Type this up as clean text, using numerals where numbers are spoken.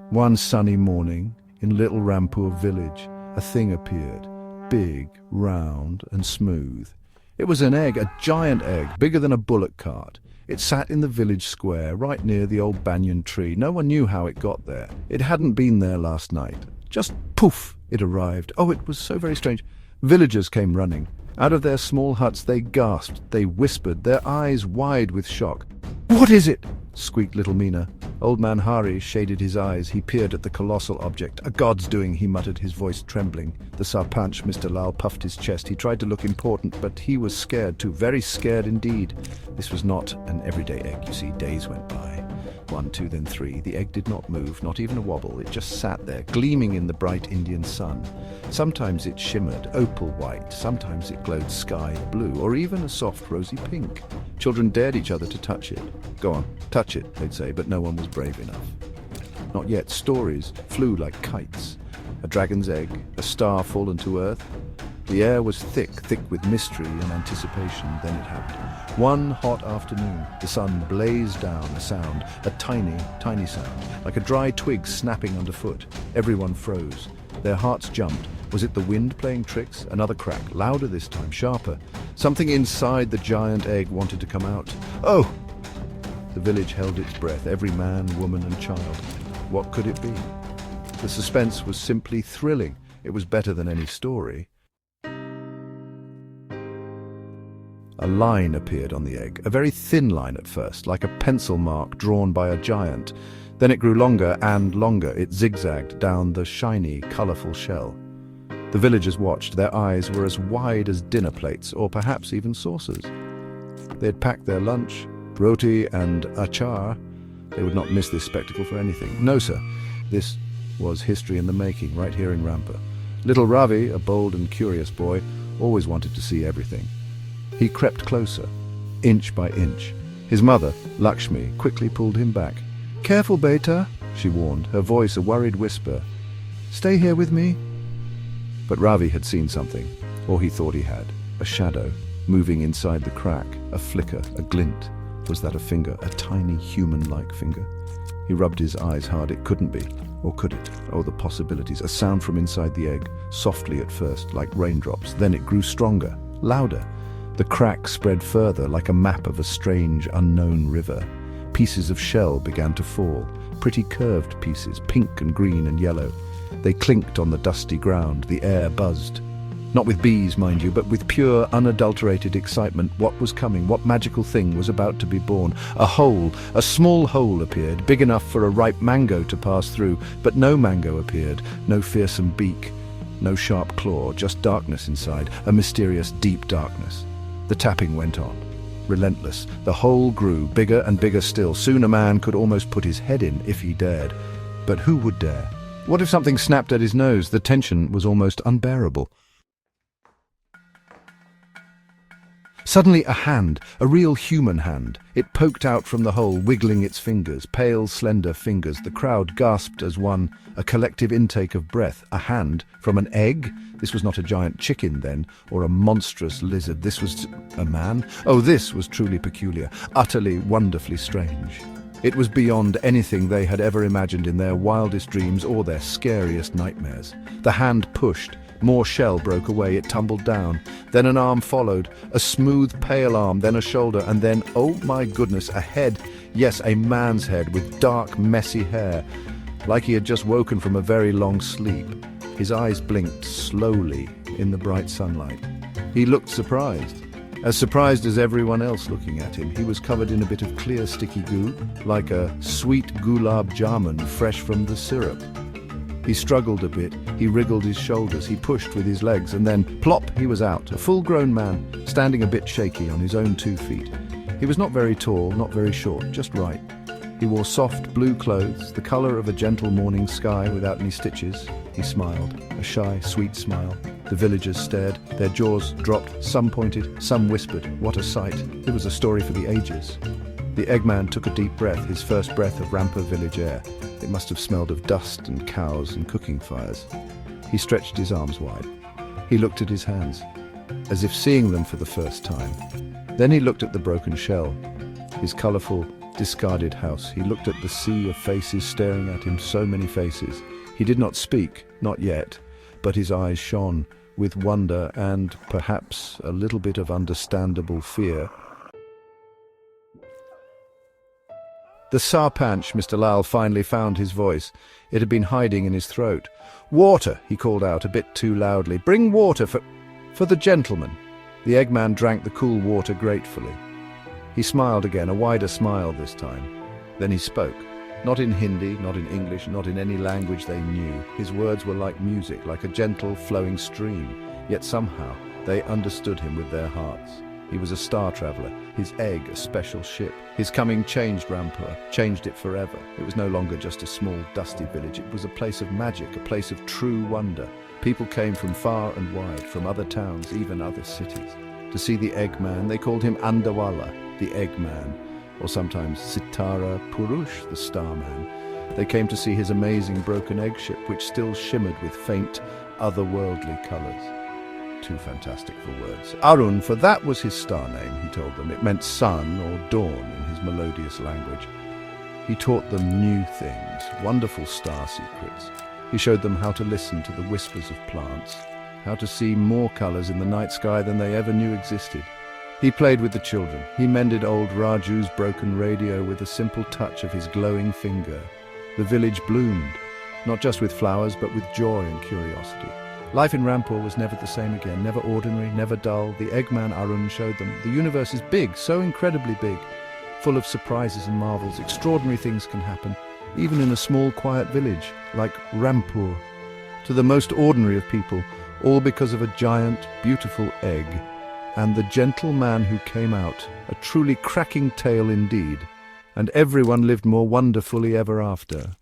One sunny morning, in Little Rampur village, a thing appeared, big, round and smooth. It was an egg, a giant egg, bigger than a bullock cart. It sat in the village square, right near the old banyan tree. No one knew how it got there. It hadn't been there last night. Just poof, it arrived. Oh, it was so very strange. Villagers came running. Out of their small huts they gasped, they whispered, their eyes wide with shock. "What is it?" squeaked little Meena. Old man Hari shaded his eyes. He peered at the colossal object. "A god's doing," he muttered, his voice trembling. The Sarpanch, Mr. Lal, puffed his chest. He tried to look important, but he was scared too, very scared indeed. This was not an everyday egg, you see. Days went by. 1, 2, then 3. The egg did not move, not even a wobble. It just sat there, gleaming in the bright Indian sun. Sometimes it shimmered opal white, sometimes it glowed sky blue, or even a soft rosy pink. Children dared each other to touch it. "Go on, touch it," they'd say, but no one was brave enough. Not yet. Stories flew like kites. A dragon's egg, a star fallen to earth. The air was thick with mystery and anticipation. Then it happened. One hot afternoon, the sun blazed down, a sound, a tiny, tiny sound, like a dry twig snapping underfoot. Everyone froze. Their hearts jumped. Was it the wind playing tricks? Another crack, louder this time, sharper. Something inside the giant egg wanted to come out. Oh! The village held its breath, every man, woman and child. What could it be? The suspense was simply thrilling. It was better than any story. A line appeared on the egg, a very thin line at first, like a pencil mark drawn by a giant. Then it grew longer and longer. It zigzagged down the shiny, colourful shell. The villagers watched. Their eyes were as wide as dinner plates, or perhaps even saucers. They had packed their lunch, roti and achar. They would not miss this spectacle for anything. No, sir. This was history in the making, right here in Rampa. Little Ravi, a bold and curious boy, always wanted to see everything. He crept closer, inch by inch. His mother, Lakshmi, quickly pulled him back. "Careful, beta," she warned, her voice a worried whisper. "Stay here with me." But Ravi had seen something, or he thought he had. A shadow, moving inside the crack, a flicker, a glint. Was that a finger, a tiny human-like finger? He rubbed his eyes hard. It couldn't be. Or could it? Oh, the possibilities. A sound from inside the egg, softly at first, like raindrops. Then it grew stronger, louder. The crack spread further, like a map of a strange, unknown river. Pieces of shell began to fall, pretty curved pieces, pink and green and yellow. They clinked on the dusty ground. The air buzzed. Not with bees, mind you, but with pure, unadulterated excitement. What was coming? What magical thing was about to be born? A hole, a small hole appeared, big enough for a ripe mango to pass through, but no mango appeared, no fearsome beak, no sharp claw, just darkness inside, a mysterious, deep darkness. The tapping went on, relentless. The hole grew, bigger and bigger still. Soon a man could almost put his head in if he dared. But who would dare? What if something snapped at his nose? The tension was almost unbearable. Suddenly a hand, a real human hand. It poked out from the hole, wiggling its fingers, pale, slender fingers. The crowd gasped as one, a collective intake of breath. A hand from an egg? This was not a giant chicken then, or a monstrous lizard. This was a man? Oh, this was truly peculiar, utterly, wonderfully strange. It was beyond anything they had ever imagined in their wildest dreams or their scariest nightmares. The hand pushed. More shell broke away. It tumbled down. Then an arm followed, a smooth, pale arm, then a shoulder, and then, oh my goodness, a head. Yes, a man's head with dark, messy hair, like he had just woken from a very long sleep. His eyes blinked slowly in the bright sunlight. He looked surprised as everyone else looking at him. He was covered in a bit of clear, sticky goo, like a sweet gulab jamun fresh from the syrup. He struggled a bit, he wriggled his shoulders, he pushed with his legs, and then, plop, he was out, a full-grown man, standing a bit shaky on his own 2 feet. He was not very tall, not very short, just right. He wore soft blue clothes, the colour of a gentle morning sky without any stitches. He smiled, a shy, sweet smile. The villagers stared, their jaws dropped, some pointed, some whispered. What a sight. It was a story for the ages. The Eggman took a deep breath, his first breath of Rampa village air. It must have smelled of dust and cows and cooking fires. He stretched his arms wide. He looked at his hands, as if seeing them for the first time. Then he looked at the broken shell. His colourful, discarded house. He looked at the sea of faces staring at him, so many faces. He did not speak, not yet, but his eyes shone with wonder and, perhaps, a little bit of understandable fear. The Sarpanch, Mr. Lal finally found his voice. It had been hiding in his throat. "Water," he called out a bit too loudly. "Bring water for the gentleman." The Eggman drank the cool water gratefully. He smiled again, a wider smile this time. Then he spoke. Not in Hindi, not in English, not in any language they knew. His words were like music, like a gentle, flowing stream. Yet somehow they understood him with their hearts. He was a star traveler, his egg a special ship. His coming changed Rampur, changed it forever. It was no longer just a small, dusty village. It was a place of magic, a place of true wonder. People came from far and wide, from other towns, even other cities, to see the Eggman. They called him Andawala, the Eggman, or sometimes Sitara Purush, the Starman. They came to see his amazing broken egg ship, which still shimmered with faint, otherworldly colors. Too fantastic for words. Arun, for that was his star name, he told them. It meant sun or dawn in his melodious language. He taught them new things, wonderful star secrets. He showed them how to listen to the whispers of plants, how to see more colors in the night sky than they ever knew existed. He played with the children. He mended old Raju's broken radio with a simple touch of his glowing finger. The village bloomed, not just with flowers, but with joy and curiosity. Life in Rampur was never the same again, never ordinary, never dull. The Eggman Arun showed them the universe is big, so incredibly big, full of surprises and marvels. Extraordinary things can happen, even in a small, quiet village like Rampur, to the most ordinary of people, all because of a giant, beautiful egg, and the gentle man who came out, a truly cracking tale indeed, and everyone lived more wonderfully ever after.